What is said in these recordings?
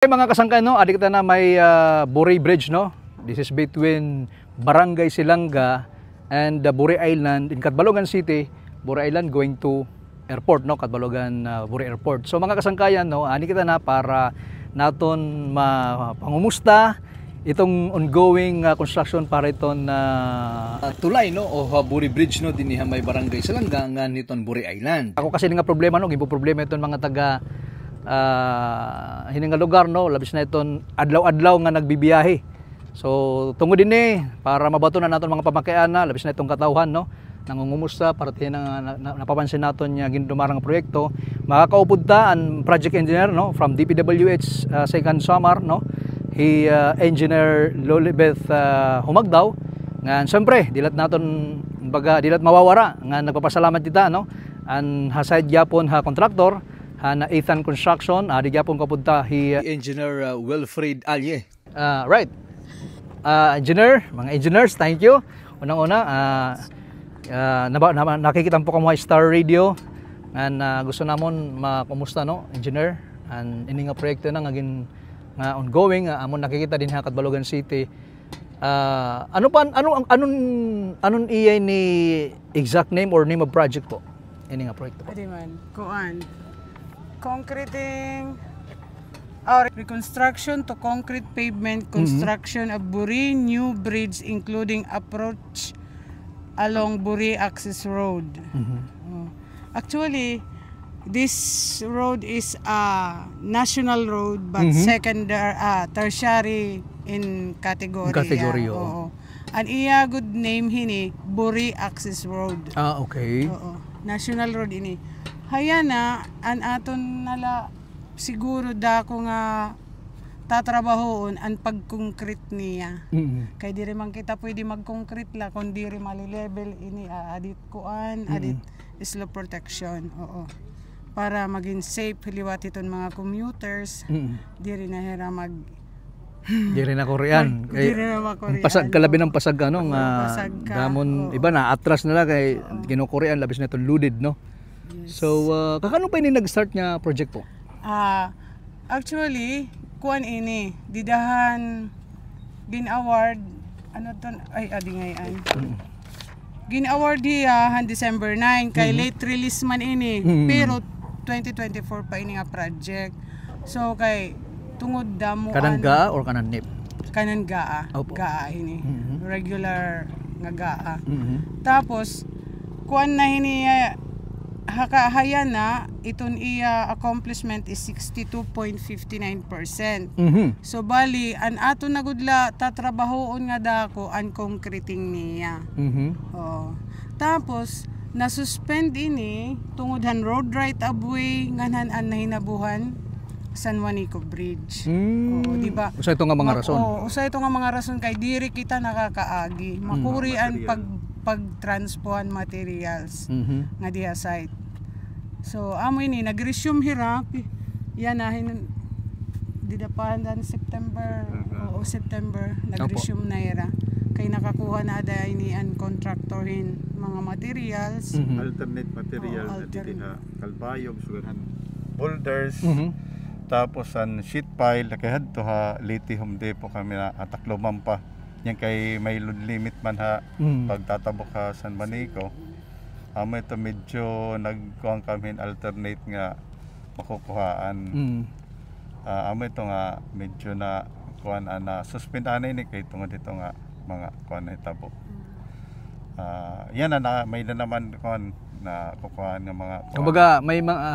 Mga kasangkay, no, adik kita na may Borey Bridge, no. This is between Barangay Silanga and Borey Island in Catbalogan City. Borey Island going to airport, no, Catbalogan Borey Airport. So mga kasangkayan, no, adik kita na para naton mapangumusta itong ongoing construction para iton tulay, no, o Borey Bridge, no, dinhi may Barangay Silanga nga niton Borey Island. Ako kasi nga problema, no, gibo problema iton mga taga hining nga lugar, no, labis na iton adlaw-adlaw nga nagbibiyahe. So tungod dinhi para mabato na naton mga pamakian na labis na itong katawhan, no, nangungumusta para napapansin naton nga gindumarang proyekto. Makakaupod ta ang project engineer, no, from DPWH second summer, no, engineer Lolibeth Humagdaw nga siyempre dilat naton baga dilat mawawara nga nagpapasalamat kita, no, an hasayad gyapon ha contractor na Ethan Construction, di gyapon kapunta Engineer Wilfred Alye. Right. Engineer, mga engineers, thank you. Unang-una, nakikita po kamo Star Radio and gusto namon makumusta, no, engineer, and ini nga proyekto na nga ongoing amon nakikita din ha Catbalogan City. Anong iyay ni exact name or name of project po? Ini nga proyekto po. Adi man, kuan. Concreting or reconstruction to concrete pavement construction of Borey new bridge including approach along Borey access road. Actually, this road is a national road but tertiary in category. An iya good name hini Borey access road. Okay. National road ini. Hayana an aton nala siguro dako nga tatrabahoon an pagkoncrete niya. Kay diri man kita pwede magkoncrete la kun diri mali-level ini adit kuan, adit slope protection. Para maging safe liwat iton mga commuters. Diri na hera diri na Korean. Pasag kalabi ng pasag ano nga damon iba na atras nila kay gino-Korean labis na itong loaded, no. Yes. So kakano pa ini nag-start nga project po? Actually kuan ini didahan gin-award ano ton ay adingayan. Gin-award diya han December 9 kay late release man ini pero 2024 pa ini nga project. So kay tungod damo kanan gaa or kanan nip? Kanan gaa. Gaa ini. Regular nga gaa. Tapos kuan na hini hakahaya na iton iya accomplishment is 62.59%. So bali an ato nagudla tatrabahoon nga dako an concreting niya. Tapos na-suspend ini tungod han road right of way nganhan an nahinabuhan San Juanico Bridge. Di ba? Usa ito nga mga rason. Usa ito nga mga rason kay diri kita nakakaagi. Makuri ang pagtranspohan materials nga diha site. So amo ini nag-resume hirap. Yan na didapahan dan September September nag-resume na ira. Kay nakakuha na ada ini an contractor hin mga materials. Alternate material na diha kalbayog sugahan boulders. Tapos an sheet pile kay hadto ha Leyte Home Depot kami na atakloman pa. Yan kay may load limit man ha pagtatabok ka San Juanico. Amo ito medyo nagkuhan kami alternate nga makukuhaan. Amo ito nga medyo na kuhan na suspend ana ini kay tungod dito nga mga kuhan na itabok. Yan na may na naman kuhan na kukuhaan ng mga kumbaga may mga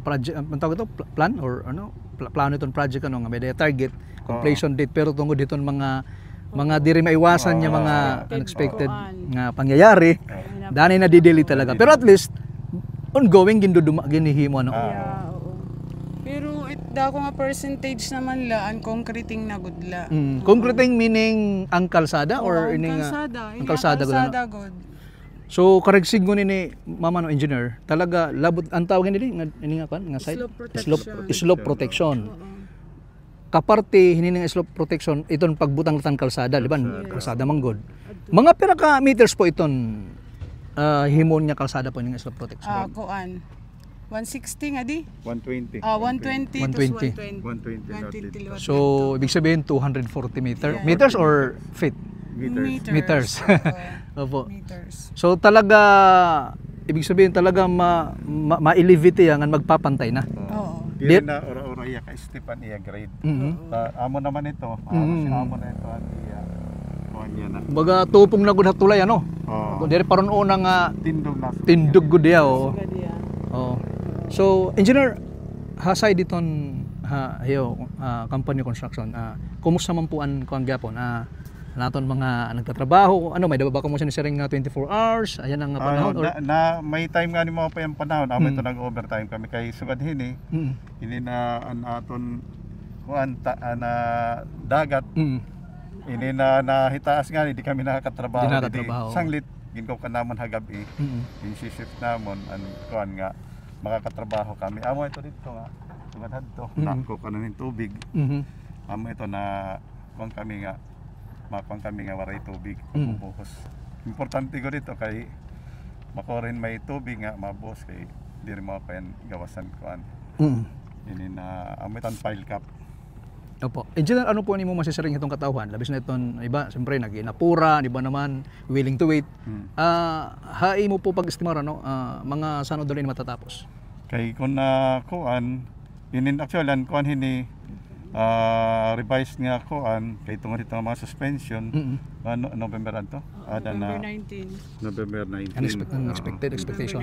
project tawag ito plan or ano plano itong project ano nga may target completion date pero tungod dito mga diri maiwasan niya mga unexpected nga pangyayari dani na di-delay talaga pero at least ongoing ginihimo ano. Pero dako nga percentage naman la ang concreting na gudla. Concreting meaning ang kalsada or ini nga ang kalsada gud. So karegsig mo ni mama no engineer talaga labot ang tawag nili nga kan nga site slope protection. Kaparte hini nga slope protection iton pagbutang tan kalsada, di ba? Kalsada manggod. Mga pira ka meters po iton himon nga kalsada po ning slope protection. Kuan 160 nga di? 120. 120 120 to 120. So, ibig sabihin 240 meters or feet? Meters. Opo. Meters. So talaga, ibig sabihin talaga ma-elevate yan, magpapantay na. Oo. Di rin na ora-ora iya ka Stepan iya grade. Amo naman ito. Amo na ito at iya. Baga tupong na gud hatulay ano. Oh. Diri paron una nga tindog gud dia oh. Oh. So, engineer, hasay diton company construction. Kumusta man po ang gyapon? Naton mga nagtatrabaho, ano may daba ba mo siya ni sharing na 24 hours? Ayan ang panahon or may time nga ni mo pa yung panahon. Ito nag-overtime kami kay sugad hini. Ini na aton kuan na dagat. Ini na nahitaas nga di kami nakakatrabaho. Sanglit ginko ka namon hagabi. Yung shift namon an kuan nga makakatrabaho kami. Amo ito dito nga. Sugad hadto nako kanan ning tubig. Amo ito na kuan kami nga waray tubig pagbubuhos. Importante ko dito kay makorin may tubig nga mabuhos kay di rin mo pa yan gawasan kuan. Ini na amitan pile cap. Opo. Engineer, ano po nimo masasaring itong katawhan? Labis na iton iba, siyempre nag-inapura, di ba naman willing to wait. Hai mo po pag-estimara no, mga sano dali matatapos. Kay kun kuan inin actually kuan hini revised nga kuan kay tungod ito mga suspension November anto November 19. November 19 unexpected expectation.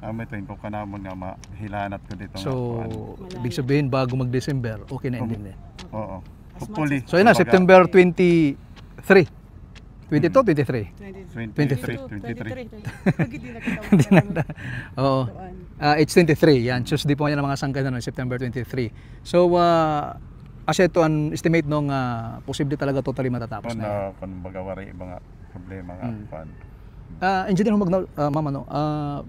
Ito yung kanamon nga mahilanat ko dito. So ibig sabihin bago mag-December okay na din. Oo. Hopefully. So yun na September 23 Oo. It's 23 yan. Tuesday po yan ang mga sangkay na September 23. So as ito an estimate nung posible talaga totally matatapos na. Kung bagawari mga problema nga pan. Engineer mama no.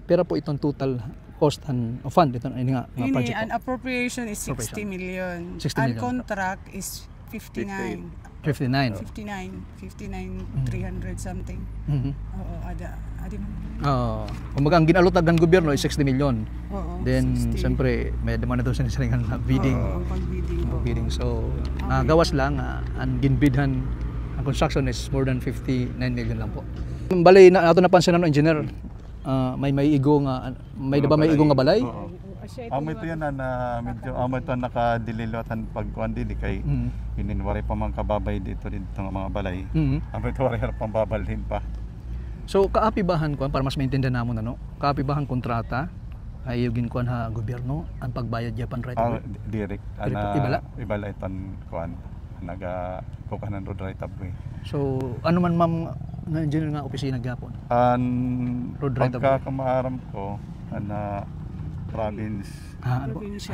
Pera po itong total cost and fund ito nga project. An appropriation is 60 million. 60 An million. contract is 59 300 something. Oo, adi man. Kumbaga ang ginalutag ng gobyerno is 60 million. Oo. Then siyempre may demand na doon sa saringan na bidding. Oo, bidding. So gawas lang ang ginbidhan ang construction is more than 59 million lang po. Balay na ato napansin na engineer. May igo nga may igo nga balay. Amo ito yan na medyo amo ito nakadililotan pagkuan din kay ininwari pa man kababay dito nga mga balay. Amo ito wari pang babalhin pa. So kaapibahan ko para mas maintindihan namon ano. Kaapibahan kontrata ay yugin kuan ha gobyerno ang pagbayad Japan right away. Direct ibala iton kuan kukanan road right away. So ano man ma'am na engineer nga opisina gyapon? Road right away. Pagkakamaaram ko province.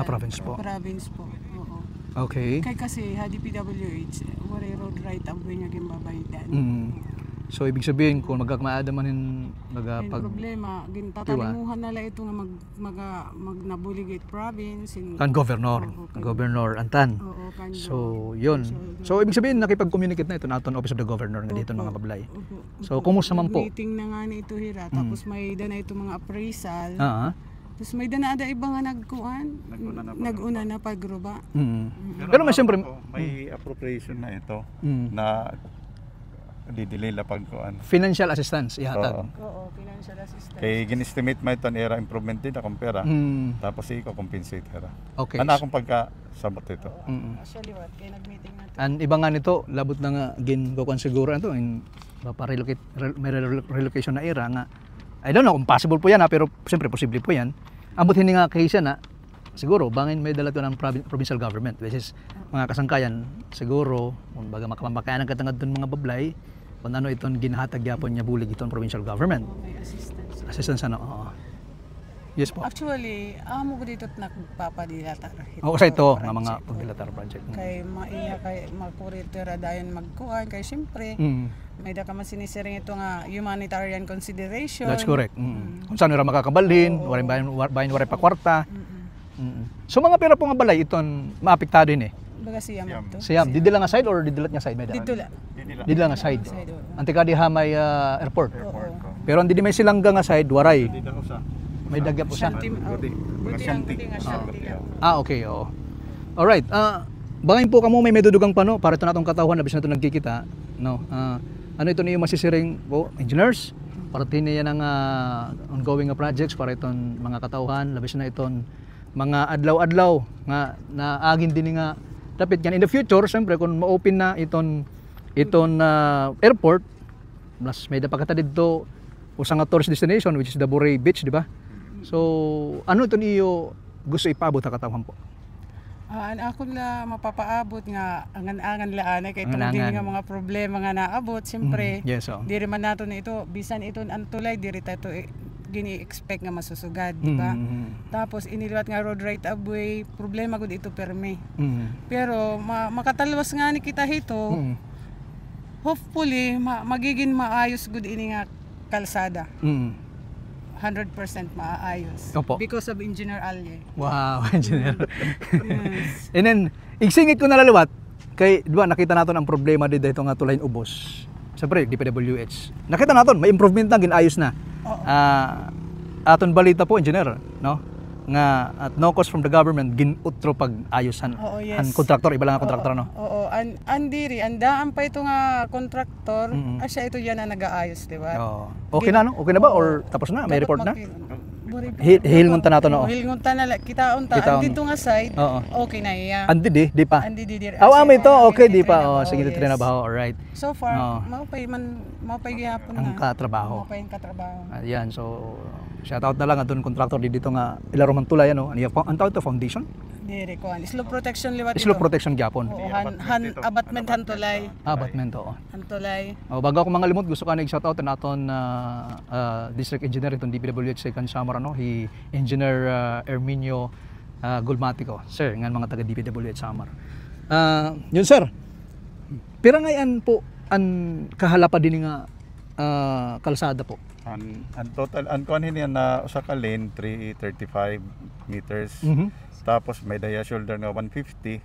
Province po. Province po. Oo. Okay. Kay kasi DPWH wari road right away nga gimbabaydan. So ibig sabihin kung magkakamaada man problema gintatalimuhan nala ito nga magnabuligate province kan governor antan. So yun. So ibig sabihin nakipag-communicate na ito naton Office of the Governor nga dito mga bablay. So kumusta man po? Meeting na nga ni ito hira tapos may dana ito mga appraisal. Tapos may danaada iba nga naguna na pagruba. Pero may siyempre may appropriation na ito na didilila pagkuan. Financial assistance ihatag. Oo, financial assistance. Kay gin-estimate may ton era improvement din akong pera. Tapos iko compensate era. Okay. Ana akong pagka sabot ito. Actually what kay nag-meeting nato. An iba nga nito labot na nga kuan siguro ito in relocate may relocation na era nga. I don't know kung possible po yan pero siyempre posible po yan. Ambot hindi nga case na siguro bangin may dala to ng provincial government which is mga kasangkayan siguro kung baga makamakayan ang katangad doon mga bablay kung ano itong ginahatag yapon niya bulig itong provincial government. May assistance. Assistance ano? Yes po. Actually, amo ko dito nagpapadilatar. Sa ito nga mga pagdilatar project. Kay maiya kay makuritera dayon magkuan kay syempre may da ka man sinisiring ito nga humanitarian consideration. That's correct. Kung saan ra makakabalhin, bayin waray pa kwarta. So mga pera po nga balay iton maapektado din Baga siyam to. Siyam, didila nga side or didilat nga side? Didila nga side. Antika diha may airport. Pero hindi may silangga nga side waray. May dagya po siya. Shanty, Buti. Mga buti ang shanty. buti nga shanty. Okay, oo. Alright. Bangin po kamo may medudugang pa no para ito natong katawhan labis na ito nagkikita, no. Ano ito niyo masisiring po engineers para tiniya ng ongoing projects para itong mga katawhan labis na itong mga adlaw-adlaw nga na agin din nga dapat yan in the future siyempre kung ma-open na itong airport plus may dapakata dito usa nga tourist destination which is the Boracay Beach, di ba? So ano ito niyo gusto ipaabot sa katawhan po? Ako na mapapaabot nga angan-angan laan kay Angan-angan. tungod nga mga problema nga naabot siyempre. Yes, oh. Diri man nato na ito bisan iton antulay diri tayo gini-expect nga masusugad, di ba? Tapos iniliwat nga road right of way, problema gud ito permi. Pero makatalwas nga ni kita hito. Hopefully magiging maayos gud ini nga kalsada. 100% maayos. Opo. Because of Engineer Alye. Wow, engineer. Yes. And then, igsingit ko nalaliwat, kay, di ba, nakita natin ang problema dito nga tulayin ubos. Siyempre, DPWH. Nakita natin, may improvement na, ginayos na. Oo. Aton balita po, engineer, no? Nga, at no cost from the government, ginutro pag-ayosan. Oo, yes. Ang kontraktor, iba lang ang kontraktor, no? Oo, andiri, andaan pa ito nga kontraktor, asya ito yan na nag-aayos, di ba? Oo. Okay na, no? Okay na ba? Or tapos na? May Dapat report na? Hilngon ta nato, no? Hilngon ta na, kitaon ta. Kitaon. Andito nga side, Oo. okay na iya. Andi di pa. Andi di. Amin to, okay, di pa. Oh, sige, try na ba? Alright. So far, Oo. maupay gihapon na. Ang katrabaho. Maupay ang katrabaho. Ayan, so shout out na lang atong contractor dito nga ilaro man tulay ano. Ang tawag to foundation? Diri ko. Slope protection liwat ito. Slope protection gyapon. Oo, abatment hantulay. Abatment to. Hantulay. Bago ako mangalimot, gusto ka na shout out naton district engineer itong DPWH second summer ano, Engineer Erminio Gulmatico. Sir, nga mga taga DPWH summer. Yun sir. Pira ngayon po ang kahalapa din nga kalsada po. Ang total kuan yan na usa ka lane 335 meters. Tapos may dia shoulder nga 150.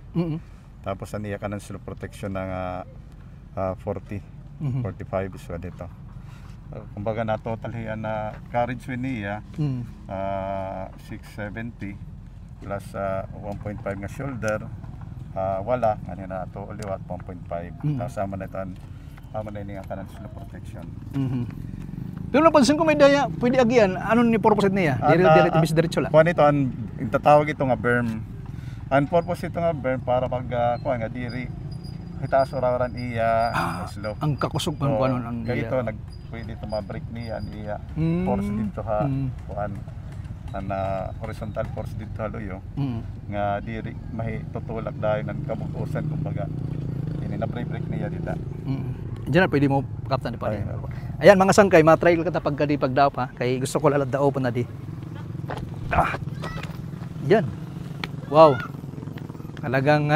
Tapos aniya ka ng slope protection na 40 45 is dito. Kumbaga na total yan na carriageway niya 670 plus 1.5 nga shoulder wala nga na to uliwat 1.5 tapos sama na ito niya ka ng slope protection. Pero napansin ko may daya, pwede agian, ano ni purpose niya? Diretso lang. Kuan ito ang tatawag ito nga berm. Ang purpose ito nga berm para pag kuan nga diri itaas oraran iya slope. Ang kakusog pang kuan ang kaya ito pwede ito ma-break niya iya force dito ha kuan ang horizontal force dito haloyo nga diri may tutulak dahil ng kabugusan kumbaga ini na break niya dito. Diyan pwede mo kaptan ni pa. Ayan mga sangkay, ma-trial ka tapag kadi pagdaw pa kay gusto ko lalad daw po na di. Yan. Wow. Talagang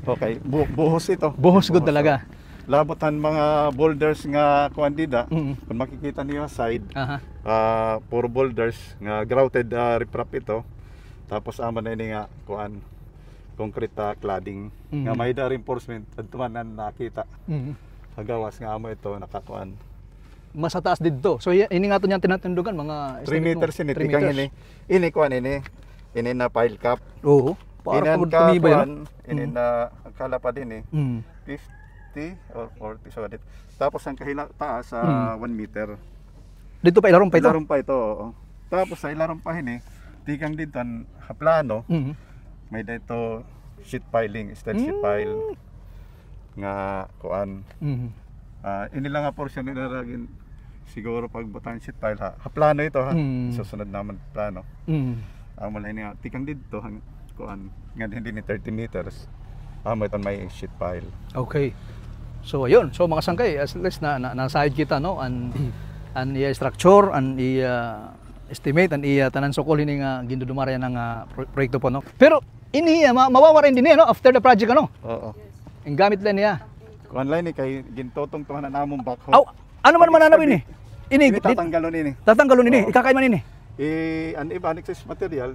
okay, buhos ito. Buhos good talaga. Labotan mga boulders nga kuandida. Kung makikita niyo side, puro boulders nga grouted riprap ito. Tapos ama na ini nga kuan concrete cladding nga may reinforcement adtuman nakita. Hagawas nga amo ito nakakuan. Mas taas dito. So ini nga to niyang tinatundugan mga 3 meters ini tikang ini kuan ini na pile cap. Oo. Para pag kuan ini na akala pa din 50 or 40 so dito. Tapos ang kahila taas sa 1 meter. Dito pa ilarom pa ito. Ilarom pa ito. Oo. Tapos sa ilarom pa tikang dito ang haplano. May dito sheet piling, steel sheet pile nga kuan. Ini lang nga portion ni naragin siguro pag butang sheet pile haplano ito ha. Susunod naman plano. Amo lang ni tikang dito kuan nga hindi ni 30 meters. Amo ito may sheet pile. Okay. So ayun, so mga sangkay, at least na side kita no an structure an estimate an tanan sukol ini nga gindudumara ng proyekto po no. Pero ini mawawara din no after the project ano. Oo. Ang gamit lang niya. Kuan line kay gintotong tuhanan namong backhoe. Ano man mananawin ni? Ini tatanggalon ini. Tatanggalon ini. Ikakay man ini. An iba excess material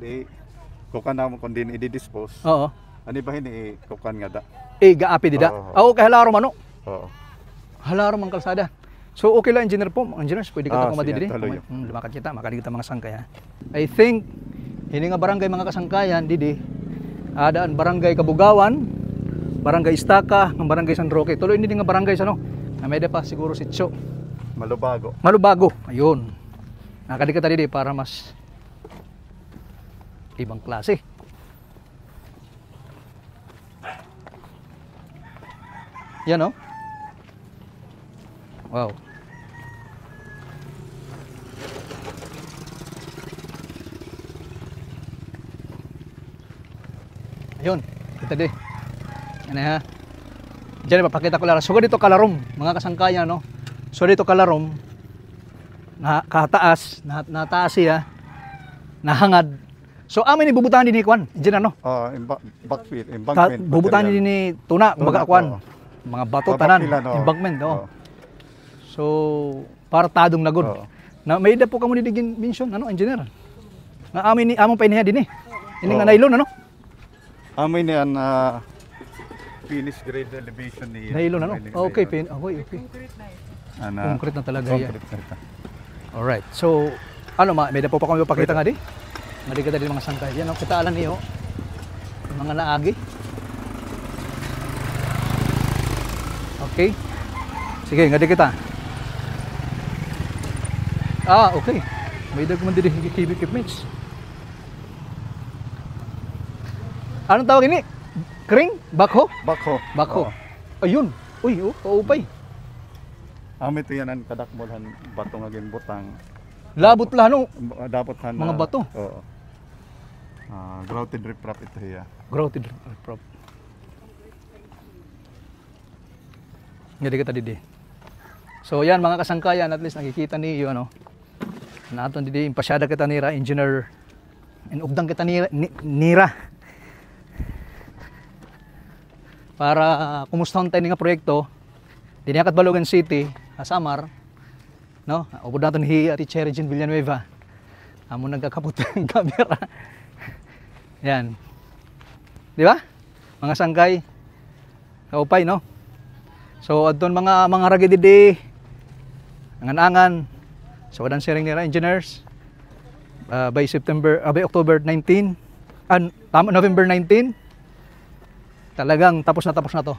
kukan namon kun din i-dispose. Oo. An iba hini kukan nga da. Gaapi dida. Kay halaro man no. Oo. Halaro man kalsada. So okay lang engineer po, engineers, pwede ka sige, madidiri. tuloy. Lumakad kita, makalig kita mga sangkay ha. I think ini nga barangay mga kasangkayan didi. Adaan barangay Kabugawan, barangay Istaka, ng barangay San Roque. Tuloy ini nga barangay sa no. Na may pa siguro sitio. Malubago. Malubago. Ayun. Nakadikit kita didi para mas ibang klase. Yan no. Wow. Ayun, kita di. Ano ha? Diyan ipapakita ko lang. So dito kalarom, mga kasangkayan no. So dito kalarom na kataas, nataas siya. Nahangad. So amin ni bubutan din ni kwan. Diyan ano? Backfill, embankment. Bubutan din ni tuna, kumbaga kwan. Mga bato tanan, embankment oh. So para tadong nagod. Na may ida po kamo ni digin mention ano, engineer. Nga amin ni among painiha din eh. Ini nga nylon ano? Amin yan finish grade elevation ni nylon ano? Okay, okay. Concrete na talaga yan. Alright. So ano may ida po pa kami pakita nga di. Ngadi kita din mga sangkay. Yan oh, kita alam niyo. Mga naagi. Okay. Sige, ngadi kita. Okay. May dag man din higit equipments. Anong tawag ini? Kring? Bakho? Bakho. Ayun. Uy, kaupay. Amin ito yan ang kadakmolhan bato nga gimbutang. Labot lah no. Dapat mga bato. Oo. Grouted riprap ito hiya. Grouted riprap. Ngadi kita didi. So yan mga kasangkayan, at least nakikita niyo ano. Naton didi impasyada kita nira engineer. Inugdang kita nira. Para kumustahan tayo nga proyekto dinhi kat Balogan City, Samar, no? Ubod naton hi ati Cherry Jean Villanueva. Amo nagkakapot ang camera. Yan. Di ba? Mga sangkay. Kaupay, no? So adton mga ragi didi angan-angan. So wadan sharing nila engineers by October 19 November 19 talagang tapos na to.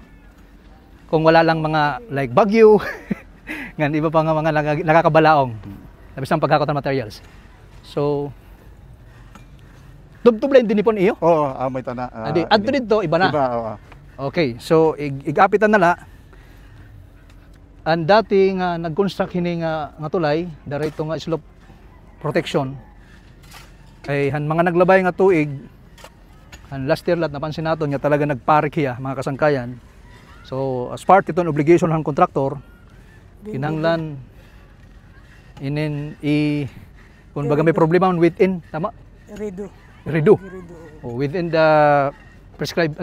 Kung wala lang mga like bagyo, ngan iba pa nga mga nakakabalaong. Labis ang paghakot ng materials. So tubtublain din nipon iyo? Oo, may tana. Adto dito iba na. Iba, oo. Okay, so igapitan nala. Ang dati nga nag-construct hini nga tulay, darito nga slope protection. Ay mga naglabay nga tuig. And last year lat napansin naton nga talaga nagparik hiya mga kasangkayan. So as part iton obligation ng kontraktor kinahanglan kung baga may problema within tama redo. Within the prescribed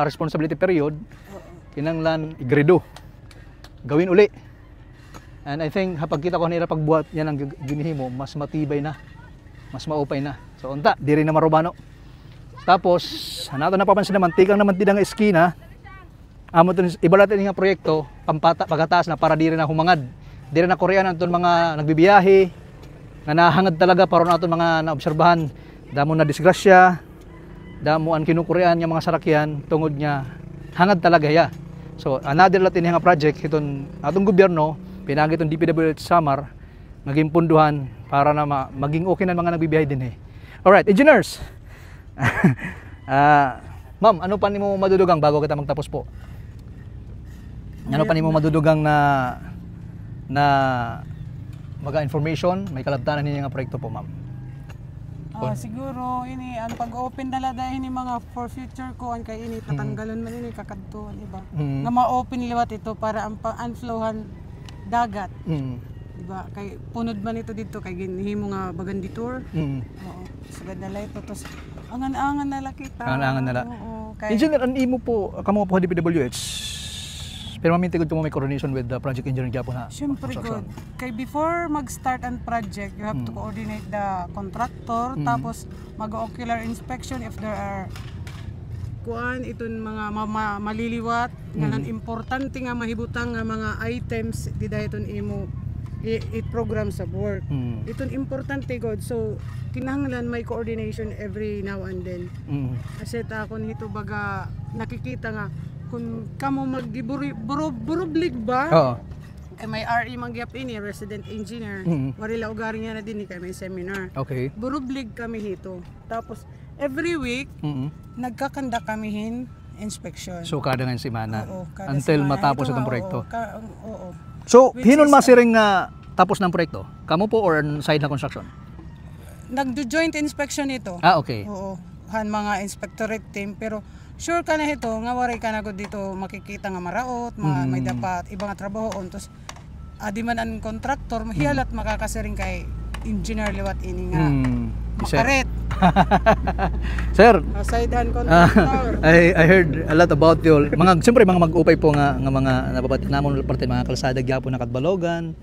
responsibility period kinahanglan igredo gawin uli. And I think kapag kita ko nila pagbuhat yan ang ginihimo mas matibay na, mas maupay na. So unta diri na marubano. Tapos, nato napapansin naman, tikang naman tidang eskina, amo to iba natin nga proyekto, pagkataas na para diri na humangad. Diri na Korean anton mga nagbibiyahe, nga nahangad talaga para naton mga naobserbahan, damo na disgrasya, damo an kinukurean nga mga sarakyan tungod nya hangad talaga ya. So, another latin nga project iton atong gobyerno, pinagi itong DPWH Samar, naging punduhan para na maging okay na mga nagbibiyahe din eh. Alright, engineers. Ma'am, ano pa nimo madudugang bago kita magtapos po? Ano pa nimo madudugang na mga information, may kalabtanan ninyo nga proyekto po, ma'am? Siguro ini ang pag-open nala dahil ini mga for future ko an kay ini tatanggalan man ini kakadtuan iba. Nga ma-open liwat ito para ang unflowhan dagat. Diba? Kay punod man ito dito kay ginhimo nga bagandi tour. Oo. Sagad na ito tos angan-angan nala kita. Angan-angan nala. Oo. Engineer, an imo po kamo po DPWH. Pero maminti ko may coordination with the project engineer Japon ha. Siyempre good. Kay before mag-start ang project, you have to coordinate the contractor tapos mag-ocular inspection if there are iton mga maliliwat nga importante nga mahibutang nga mga items di dahiton imo i-program sa work. Mm. Ito importante god, so kinahanglan may coordination every now and then. Mm. Kasi ako nito baga nakikita nga kung kamo magburublig ba, Oo. kay may RE mangyap ini resident engineer, warila ugaring nga na din kay may seminar. Okay. Burublig kami hito. Tapos every week nagkakanda kami inspection. So kada nga semana Oo, kada until semana. matapos Ito itong nga, proyekto. Oo. So, Which hinon is, masiring nga tapos ng proyekto? Kamo po or side na construction? Nagdo-joint inspection ito. Ah, okay. Oo. Han mga inspectorate team pero sure ka na ito nga waray ka na gud dito makikita nga maraot, may dapat ibang trabaho ontos. Di man ang contractor mahiyalat makakasiring kay engineer liwat ini nga. Sir. Karet. Sir, Sidehan contractor. I heard a lot about you. Siyempre mga mag-upay po nga mga nababati namon parte mga kalsada gyapon na Katbalogan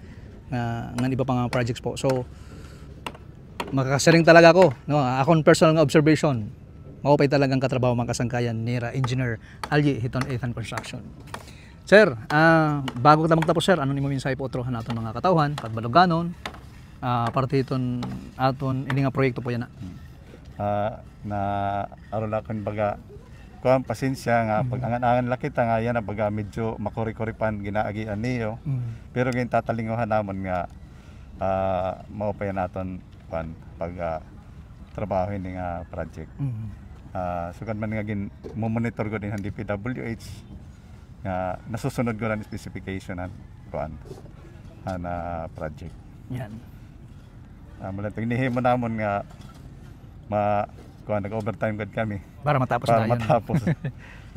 nga iba pa nga projects po. So makakasiring talaga ako, no? Akong personal nga observation. Maupay talagang katrabaho mga kasangkayan ni Engineer Alji Hiton Ethan Construction. Sir, bago kita magtapos sir, ano nimo mensahe po utrohan naton mga katawhan, Katbaloganon, parte iton aton ini nga proyekto po yan na. Na aron akon baga kuan pasensya nga pag angan-angan lakita nga yan baga medyo makuri-kuripan ginaagian niyo. Pero gin tatalinguhan namon nga mao pa yan naton kuan pag trabaho ini nga project. Sugad man nga gin mo-monitor ko din ang DPWH nga nasusunod ko lang specification an kuan na project. Yan. Mula tinihimo namon nga nag-overtime gud kami Para matapos para na yun. matapos.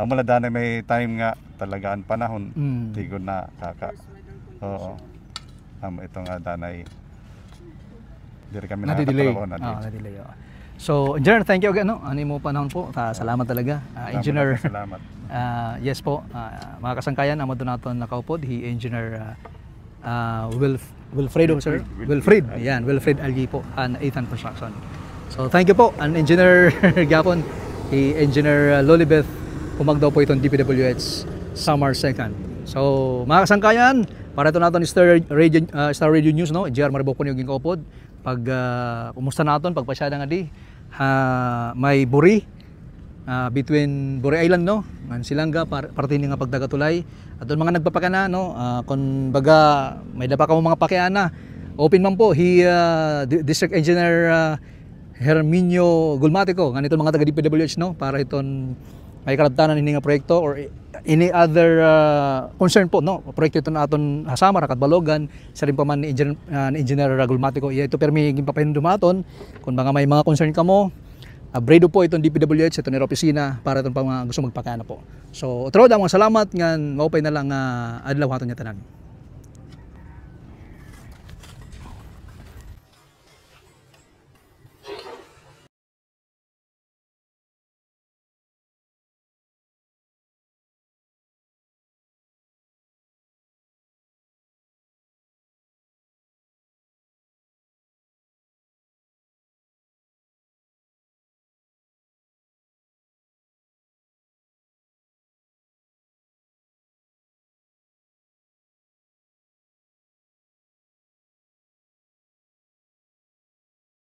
Mula dana may time nga talagaan panahon tigod na kaka. Oo. Ito nga danay diri kami na-delay. nakakatrabaho na. Na-delay. So, Engineer, thank you again. No? Ani mo panahon po. Salamat talaga. Engineer. Salamat. Yes po. Mga kasangkayan, amo doon natin nakaupod. Engineer Wilfredo, sir. Wilfred. Yan, Wilfred Alji po. Ethan Construction. So, thank you po. Ang Engineer Gapon, Engineer Lolibeth, pumagdaw po itong DPWH Summer 2nd. So, mga kasangkayan, para ito natin Star Radio News, no? JR Maribo po yung kaupod. Pag kumusta natin, pagpasyada nga di, may buri between Buri Island, no? Ngan Silanga, parte nga pagdagatulay. At doon mga nagpapakana, no? Kung baga, may dapa ka mga pakiana. Open man po, District Engineer Herminio Gulmatico, ganito mga taga DPWH, no? Para iton may kalabtanan ini nga proyekto or any other concern po, no? Proyekto ito na aton Samar, Katbalogan, sa rin pa man ni Engineer Gulmatico. Ito permi gipapahindumaton kung may mga concern ka mo. Bredo po itong DPWH, ito ni opisina para itong mga gusto magpakana po. So, otro da mga salamat ngan maupay na lang adlaw haton niya tanan.